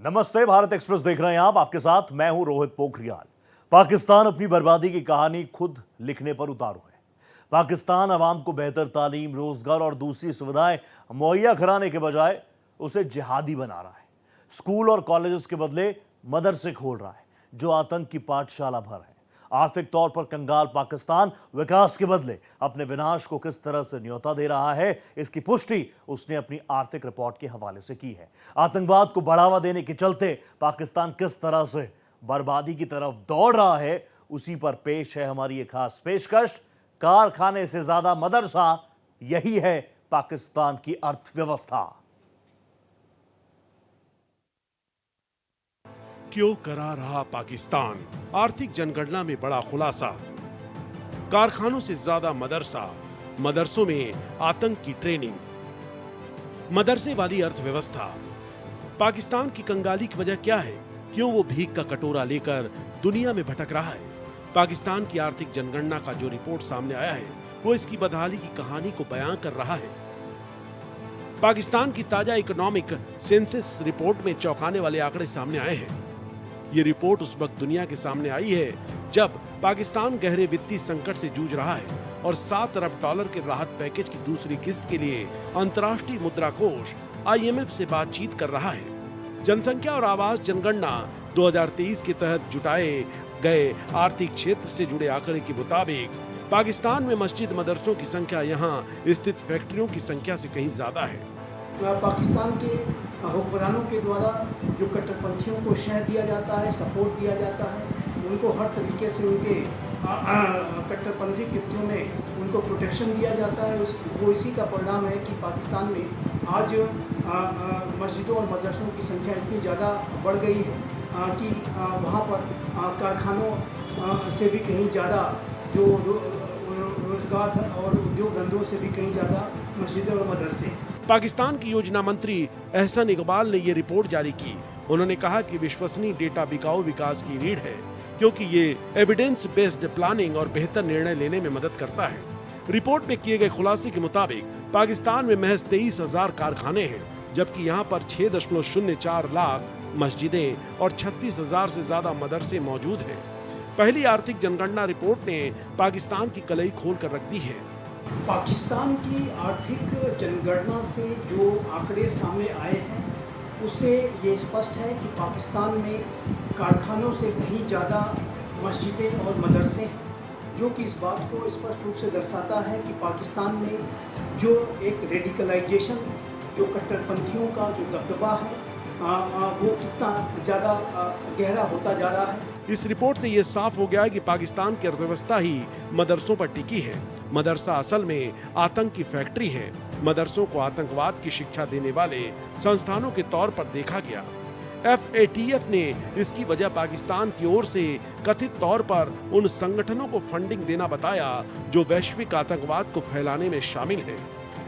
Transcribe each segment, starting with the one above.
नमस्ते, भारत एक्सप्रेस देख रहे हैं आप। आपके साथ मैं हूं रोहित पोखरियाल। पाकिस्तान अपनी बर्बादी की कहानी खुद लिखने पर उतारू है। पाकिस्तान अवाम को बेहतर तालीम, रोजगार और दूसरी सुविधाएं मुहैया कराने के बजाय उसे जिहादी बना रहा है। स्कूल और कॉलेजेस के बदले मदरसे खोल रहा है जो आतंक की पाठशाला भर है। आर्थिक तौर पर कंगाल पाकिस्तान विकास के बदले अपने विनाश को किस तरह से न्योता दे रहा है, इसकी पुष्टि उसने अपनी आर्थिक रिपोर्ट के हवाले से की है। आतंकवाद को बढ़ावा देने के चलते पाकिस्तान किस तरह से बर्बादी की तरफ दौड़ रहा है, उसी पर पेश है हमारी एक खास पेशकश। कारखाने से ज्यादा मदरसा, यही है पाकिस्तान की अर्थव्यवस्था। क्यों करा रहा पाकिस्तान? आर्थिक जनगणना में बड़ा खुलासा। कारखानों से ज्यादा मदरसा, मदरसों में आतंक की ट्रेनिंग। मदरसे वाली अर्थव्यवस्था। पाकिस्तान की कंगाली की वजह क्या है? क्यों वो भीख का कटोरा लेकर दुनिया में भटक रहा है? पाकिस्तान की आर्थिक जनगणना का जो रिपोर्ट सामने आया है वो इसकी बदहाली की कहानी को बयां कर रहा है। पाकिस्तान की ताजा इकोनॉमिक सेंसस रिपोर्ट में चौंकाने वाले आंकड़े सामने आए हैं। ये रिपोर्ट उस वक्त दुनिया के सामने आई है जब पाकिस्तान गहरे वित्तीय संकट से जूझ रहा है और 7 अरब डॉलर के राहत पैकेज की दूसरी किस्त के लिए अंतर्राष्ट्रीय मुद्रा कोष IMF से बातचीत कर रहा है। जनसंख्या और आवास जनगणना 2023 के तहत जुटाए गए आर्थिक क्षेत्र से जुड़े आंकड़े के मुताबिक पाकिस्तान में मस्जिद मदरसों की संख्या यहाँ स्थित फैक्ट्रियों की संख्या से कहीं ज्यादा है। पाकिस्तान के हुक्मरानों के द्वारा जो कट्टरपंथियों को शह दिया जाता है, सपोर्ट दिया जाता है, उनको हर तरीके से उनके कट्टरपंथी कृत्यों में उनको प्रोटेक्शन दिया जाता है। वो इसी का परिणाम है कि पाकिस्तान में आज मस्जिदों और मदरसों की संख्या इतनी ज़्यादा बढ़ गई है कि वहाँ पर कारखानों से भी कहीं ज़्यादा जो रोजगार और उद्योग धंधों से भी कहीं ज़्यादा मस्जिदें और मदरसे। पाकिस्तान की योजना मंत्री एहसन इकबाल ने ये रिपोर्ट जारी की। उन्होंने कहा कि विश्वसनीय डेटा बिकाऊ विकास की रीढ़ है क्योंकि ये एविडेंस बेस्ड प्लानिंग और बेहतर निर्णय लेने में मदद करता है। रिपोर्ट में किए गए खुलासे के मुताबिक पाकिस्तान में महज 23,000 कारखाने हैं, जबकि यहाँ पर 6.04 लाख मस्जिदें और 36,000 से ज्यादा मदरसे मौजूद हैं। पहली आर्थिक जनगणना रिपोर्ट ने पाकिस्तान की कलई खोल कर रख दी है। पाकिस्तान की आर्थिक जनगणना से जो आंकड़े सामने आए हैं उससे ये स्पष्ट है कि पाकिस्तान में कारखानों से कहीं ज़्यादा मस्जिदें और मदरसे हैं, जो कि इस बात को स्पष्ट रूप से दर्शाता है कि पाकिस्तान में जो एक रेडिकलाइजेशन, जो कट्टरपंथियों का जो दबदबा है वो कितना ज़्यादा गहरा होता जा रहा है। इस रिपोर्ट से ये साफ हो गया है कि पाकिस्तान की अर्थव्यवस्था ही मदरसों पर टिकी है। मदरसा असल में आतंक की फैक्ट्री है। मदरसों को आतंकवाद की शिक्षा देने वाले संस्थानों के तौर पर देखा गया। FATF ने इसकी वजह पाकिस्तान की ओर से कथित तौर पर उन संगठनों को फंडिंग देना बताया जो वैश्विक आतंकवाद को फैलाने में शामिल है।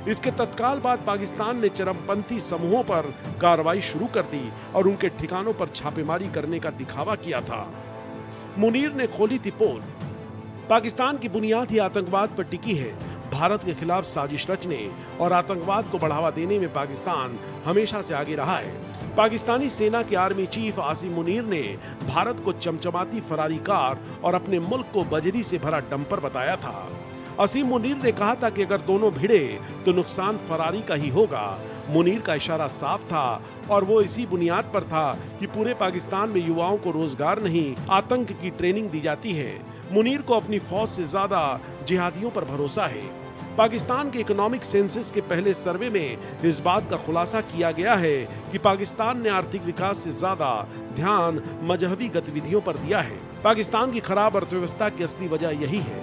इसके तत्काल बाद पाकिस्तान ने चरमपंथी समूहों पर कार्रवाई शुरू कर दी और उनके ठिकानों पर छापेमारी करने का दिखावा किया था। मुनीर ने खोली थी पोल। पाकिस्तान की बुनियाद ही आतंकवाद पर टिकी है। भारत के खिलाफ साजिश रचने और आतंकवाद को बढ़ावा देने में पाकिस्तान हमेशा से आगे रहा है। पाकिस्तानी सेना के आर्मी चीफ आसिम मुनीर ने भारत को चमचमाती फरारी कार और अपने मुल्क को बजरी से भरा डंपर बताया था। आसिम मुनीर ने कहा था कि अगर दोनों भिड़े तो नुकसान फरारी का ही होगा। मुनीर का इशारा साफ था और वो इसी बुनियाद पर था कि पूरे पाकिस्तान में युवाओं को रोजगार नहीं, आतंक की ट्रेनिंग दी जाती है। मुनीर को अपनी फौज से ज्यादा जिहादियों पर भरोसा है। पाकिस्तान के इकोनॉमिक सेंसस के पहले सर्वे में इस बात का खुलासा किया गया है कि पाकिस्तान ने आर्थिक विकास से ज्यादा ध्यान मजहबी गतिविधियों पर दिया है। पाकिस्तान की खराब अर्थव्यवस्था की असली वजह यही है।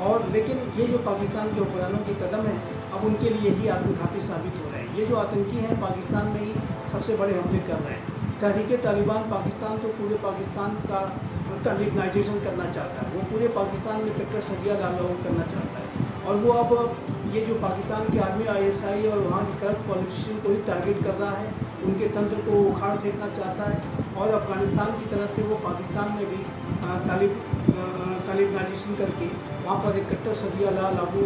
और लेकिन ये जो पाकिस्तान के हुक्मरानों के कदम हैं अब उनके लिए ही आत्मघाती साबित हो रहे हैं। ये जो आतंकी हैं पाकिस्तान में ही सबसे बड़े हमले कर रहे हैं। तहरीके तालिबान पाकिस्तान तो पूरे पाकिस्तान का तालिबानाइजेशन करना चाहता है। वो पूरे पाकिस्तान में कट्टर सरिया लागू करना चाहता है और वो अब ये जो पाकिस्तान के आर्मी ISI और वहाँ के करप्ट पॉलिटिशियन को ही टारगेट कर रहा है। उनके तंत्र को उखाड़ फेंकना चाहता है और अफगानिस्तान की तरह से वो पाकिस्तान में भी तालिबानाइजेशन करके वहाँ पर एक कट्टर सरिया लागू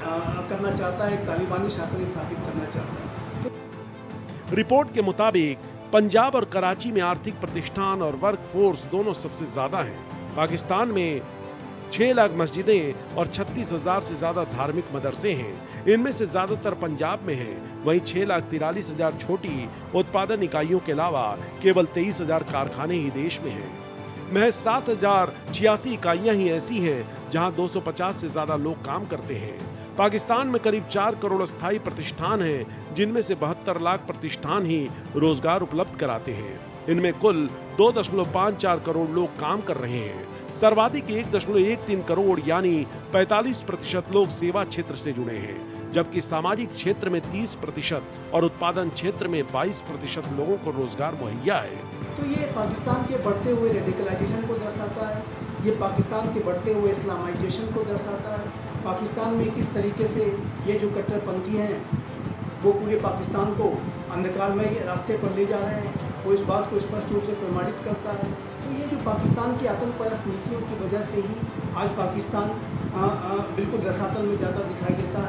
करना चाहता है, एक तालिबानी शासन स्थापित करना चाहता है। रिपोर्ट के मुताबिक पंजाब और कराची में आर्थिक प्रतिष्ठान और वर्क फोर्स दोनों सबसे ज्यादा हैं। पाकिस्तान में 6 लाख मस्जिदें और 36,000 से ज्यादा धार्मिक मदरसे हैं। इनमें से ज्यादातर पंजाब में हैं। वहीं 6,43,000 छोटी उत्पादन इकाइयों के अलावा केवल 23,000 कारखाने ही देश में हैं। महज 7,086 इकाइयां ही ऐसी हैं जहां 250 से ज्यादा लोग काम करते हैं। पाकिस्तान में करीब 4 करोड़ स्थायी प्रतिष्ठान हैं, जिनमें से 72 लाख प्रतिष्ठान ही रोजगार उपलब्ध कराते हैं। इनमें कुल 2.54 करोड़ लोग काम कर रहे हैं। सर्वाधिक 1.13 करोड़ यानी 45% लोग सेवा क्षेत्र से जुड़े हैं, जबकि सामाजिक क्षेत्र में 30% और उत्पादन क्षेत्र में 22% लोगों को रोजगार मुहैया है। तो ये पाकिस्तान के बढ़ते हुए रेडिकलाइजेशन को दर्शाता है, ये पाकिस्तान के बढ़ते हुए इस्लामाइजेशन को दर्शाता है। पाकिस्तान में किस तरीके से ये जो कट्टरपंथी हैं वो पूरे पाकिस्तान को अंधकारमय रास्ते पर ले जा रहे हैं, वो इस बात को स्पष्ट रूप से प्रमाणित करता है। तो ये जो पाकिस्तान की आतंकपरस्त नीतियों की वजह से ही आज पाकिस्तान बिल्कुल रसातल में ज़्यादा दिखाई देता है।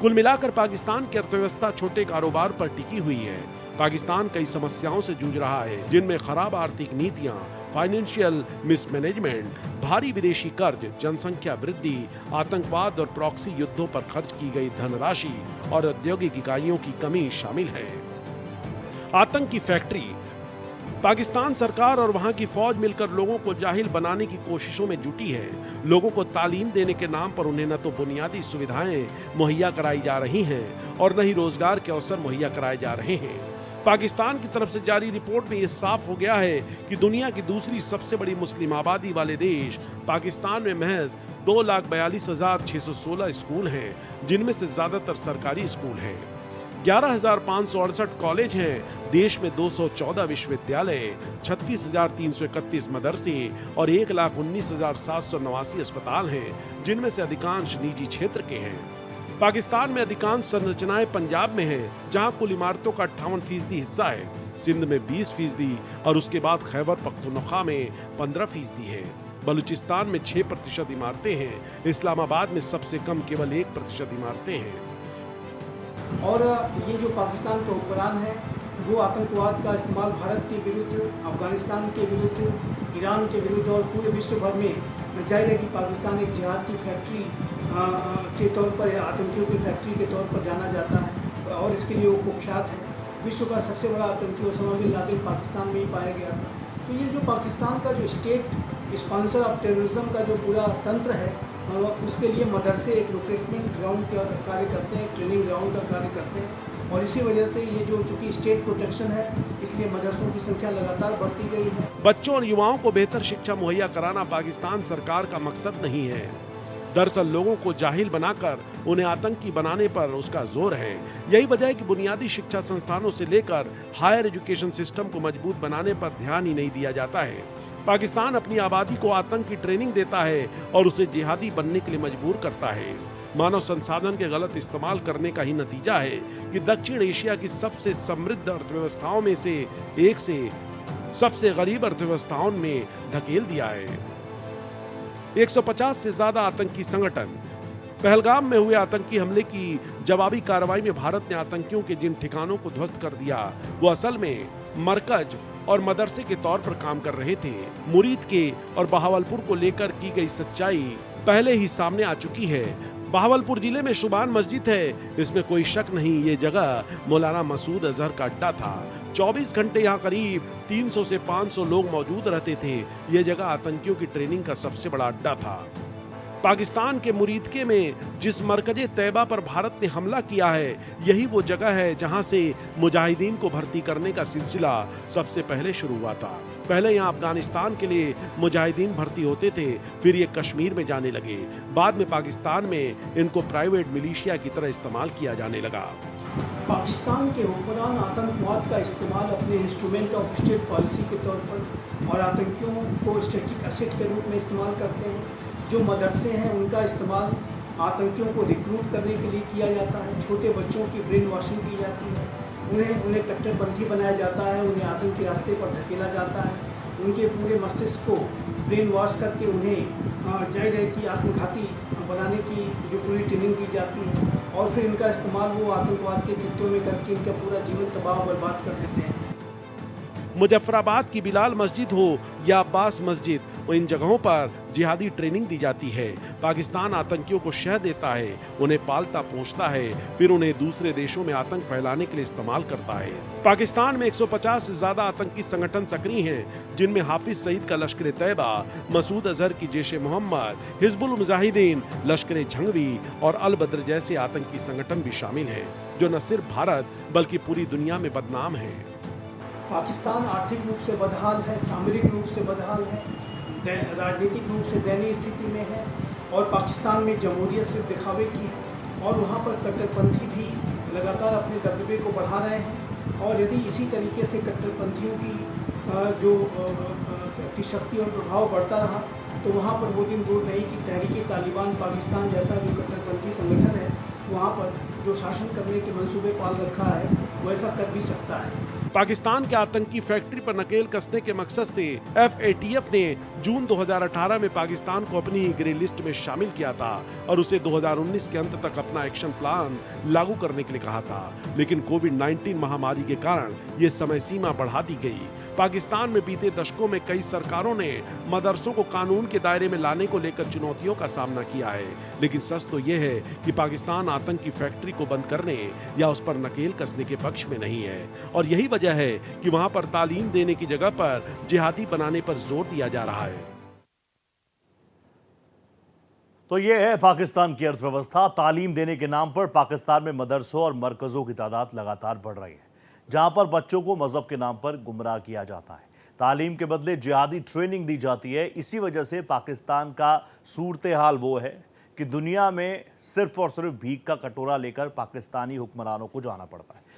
कुल मिलाकर पाकिस्तान की अर्थव्यवस्था छोटे कारोबार पर टिकी हुई है। पाकिस्तान कई समस्याओं से जूझ रहा है, जिनमें खराब आर्थिक नीतियां, फाइनेंशियल मिसमैनेजमेंट, भारी विदेशी कर्ज, जनसंख्या वृद्धि, आतंकवाद और प्रॉक्सी युद्धों पर खर्च की गई धनराशि और औद्योगिक इकाइयों की कमी शामिल है। आतंक की फैक्ट्री। पाकिस्तान सरकार और वहां की फौज मिलकर लोगों को जाहिल बनाने की कोशिशों में जुटी है। लोगों को तालीम देने के नाम पर उन्हें न तो बुनियादी सुविधाएं मुहैया कराई जा रही हैं और न ही रोजगार के अवसर मुहैया कराए जा रहे हैं। पाकिस्तान की तरफ से जारी रिपोर्ट में यह साफ हो गया है कि दुनिया की दूसरी सबसे बड़ी मुस्लिम आबादी वाले देश पाकिस्तान में महज 2,42,616 स्कूल हैं, जिनमें से ज्यादातर सरकारी स्कूल हैं। 11,568 कॉलेज हैं। देश में 214 विश्वविद्यालय, 36,331 मदरसे और 1,19,789 अस्पताल हैं, जिनमें से अधिकांश निजी क्षेत्र के हैं। पाकिस्तान में अधिकांश संरचनाएं पंजाब में हैं, जहां कुल इमारतों का 58% हिस्सा है। सिंध में 20% और उसके बाद खैबर पख्तूनख्वा में 15% है। बलूचिस्तान में 6% इमारतें हैं। इस्लामाबाद में सबसे कम केवल 1% इमारतें हैं। और ये जो पाकिस्तान के हुक्मरान हैं वो आतंकवाद का इस्तेमाल भारत के विरुद्ध, अफगानिस्तान के विरुद्ध, ईरान के विरुद्ध और पूरे विश्व भर में जाहिर है कि पाकिस्तान एक जिहाद की फैक्ट्री के तौर पर, आतंकियों की फैक्ट्री के तौर पर जाना जाता है और इसके लिए वो कुख्यात है। विश्व का सबसे बड़ा आतंकी ओसामा बिन लादेन पाकिस्तान में ही पाया गया था। तो ये जो पाकिस्तान का जो स्टेट स्पॉन्सर ऑफ टेररिज्म का जो पूरा तंत्र है, उसके लिए मदरसे एक रिक्रूटमेंट ग्राउंड का कार्य करते हैं, ट्रेनिंग ग्राउंड का कार्य करते हैं और इसी वजह से ये जो चूँकि स्टेट प्रोटेक्शन है, इसलिए मदरसों की संख्या लगातार बढ़ती गई है। बच्चों और युवाओं को बेहतर शिक्षा मुहैया कराना पाकिस्तान सरकार का मकसद नहीं है। दरअसल लोगों को जाहिल बनाकर उन्हें आतंकी बनाने पर उसका जोर है। यही वजह है कि बुनियादी शिक्षा संस्थानों से लेकर हायर एजुकेशन सिस्टम को मजबूत बनाने पर ध्यान ही नहीं दिया जाता है। पाकिस्तान अपनी आबादी को आतंक की ट्रेनिंग देता है और उसे जिहादी बनने के लिए मजबूर करता है। मानव संसाधन के गलत इस्तेमाल करने का ही नतीजा है कि दक्षिण एशिया की सबसे समृद्ध अर्थव्यवस्थाओं में से एक से सबसे गरीब अर्थव्यवस्थाओं में धकेल दिया है। 150 से ज्यादा आतंकी संगठन। पहलगाम में हुए आतंकी हमले की जवाबी कार्रवाई में भारत ने आतंकियों के जिन ठिकानों को ध्वस्त कर दिया, वो असल में मरकज और मदरसे के तौर पर काम कर रहे थे। मुरीद के और बहावलपुर को लेकर की गई सच्चाई पहले ही सामने आ चुकी है। बहावलपुर जिले में शुबान मस्जिद है, इसमें कोई शक नहीं, ये जगह मौलाना मसूद अजहर का अड्डा था। 24 घंटे यहाँ करीब 300 से 500 लोग मौजूद रहते थे। ये जगह आतंकियों की ट्रेनिंग का सबसे बड़ा अड्डा था। पाकिस्तान के मुरीदके में जिस मरकजे तैयबा पर भारत ने हमला किया है, यही वो जगह है जहां से मुजाहिदीन को भर्ती करने का सिलसिला सबसे पहले शुरू हुआ था। पहले यहाँ अफगानिस्तान के लिए मुजाहिदीन भर्ती होते थे, फिर ये कश्मीर में जाने लगे। बाद में पाकिस्तान में इनको प्राइवेट मिलिशिया की तरह इस्तेमाल किया जाने लगा। पाकिस्तान के हुक्मरान आतंकवाद का इस्तेमाल अपने इंस्ट्रूमेंट ऑफ स्टेट पॉलिसी के तौर पर और आतंकियों को स्ट्रेटेजिक एसेट के रूप में इस्तेमाल करते हैं। जो मदरसे हैं उनका इस्तेमाल आतंकियों को रिक्रूट करने के लिए किया जाता है। छोटे बच्चों की ब्रेन वॉशिंग की जाती है, उन्हें कट्टरपंथी बनाया जाता है, उन्हें आतंक के रास्ते पर धकेला जाता है। उनके पूरे मस्तिष्क को ब्रेन वॉश करके उन्हें जाहिर है कि आत्मघाती बनाने की जो पूरी ट्रेनिंग दी जाती है और फिर इनका इस्तेमाल वो आतंकवाद के कृत्यों में करके इनका पूरा जीवन तबाह बर्बाद कर देते हैं। मुजफ्फराबाद की बिलाल मस्जिद हो या अब्बास मस्जिद, इन जगहों पर जिहादी ट्रेनिंग दी जाती है। पाकिस्तान आतंकियों को शह देता है, उन्हें पालता पोसता है, फिर उन्हें दूसरे देशों में आतंक फैलाने के लिए इस्तेमाल करता है। पाकिस्तान में 150 से ज्यादा आतंकी संगठन सक्रिय हैं, जिनमें हाफिज सईद का लश्कर तैयबा, मसूद अजहर की जैश ए मोहम्मद, हिजबुल मुजाहिदीन, लश्कर झंगवी और अल बद्र जैसे आतंकी संगठन भी शामिल हैं, जो न सिर्फ भारत बल्कि पूरी दुनिया में बदनाम है। पाकिस्तान आर्थिक रूप से बदहाल है, सामरिक रूप से बदहाल है, राजनीतिक रूप से दयनीय स्थिति में है और पाकिस्तान में जमहूरियत सिर्फ दिखावे की है और वहाँ पर कट्टरपंथी भी लगातार अपने दबदबे को बढ़ा रहे हैं। और यदि इसी तरीके से कट्टरपंथियों की शक्ति और प्रभाव बढ़ता रहा तो वहाँ पर वो दिन दूर नहीं कि तहरीक तालिबान पाकिस्तान जैसा जो कट्टरपंथी संगठन है वहाँ पर जो शासन करने के मंसूबे पाल रखा है वो ऐसा कर भी सकता है। पाकिस्तान के आतंकी फैक्ट्री पर नकेल कसने के मकसद से FATF ने जून 2018 में पाकिस्तान को अपनी ग्रे लिस्ट में शामिल किया था और उसे 2019 के अंत तक अपना एक्शन प्लान लागू करने के लिए कहा था, लेकिन कोविड-19 महामारी के कारण ये समय सीमा बढ़ा दी गई। पाकिस्तान में बीते दशकों में कई सरकारों ने मदरसों को कानून के दायरे में लाने को लेकर चुनौतियों का सामना किया है, लेकिन सच तो यह है कि पाकिस्तान आतंकी फैक्ट्री को बंद करने या उस पर नकेल कसने के पक्ष में नहीं है और यही वजह है कि वहां पर तालीम देने की जगह पर जिहादी बनाने पर जोर दिया जा रहा है। तो ये है पाकिस्तान की अर्थव्यवस्था। तालीम देने के नाम पर पाकिस्तान में मदरसों और मरकजों की तादाद लगातार बढ़ रही है, जहां पर बच्चों को मजहब के नाम पर गुमराह किया जाता है, तालीम के बदले जिहादी ट्रेनिंग दी जाती है। इसी वजह से पाकिस्तान का सूरत हाल वो है कि दुनिया में सिर्फ और सिर्फ भीख का कटोरा लेकर पाकिस्तानी हुक्मरानों को जाना पड़ता है।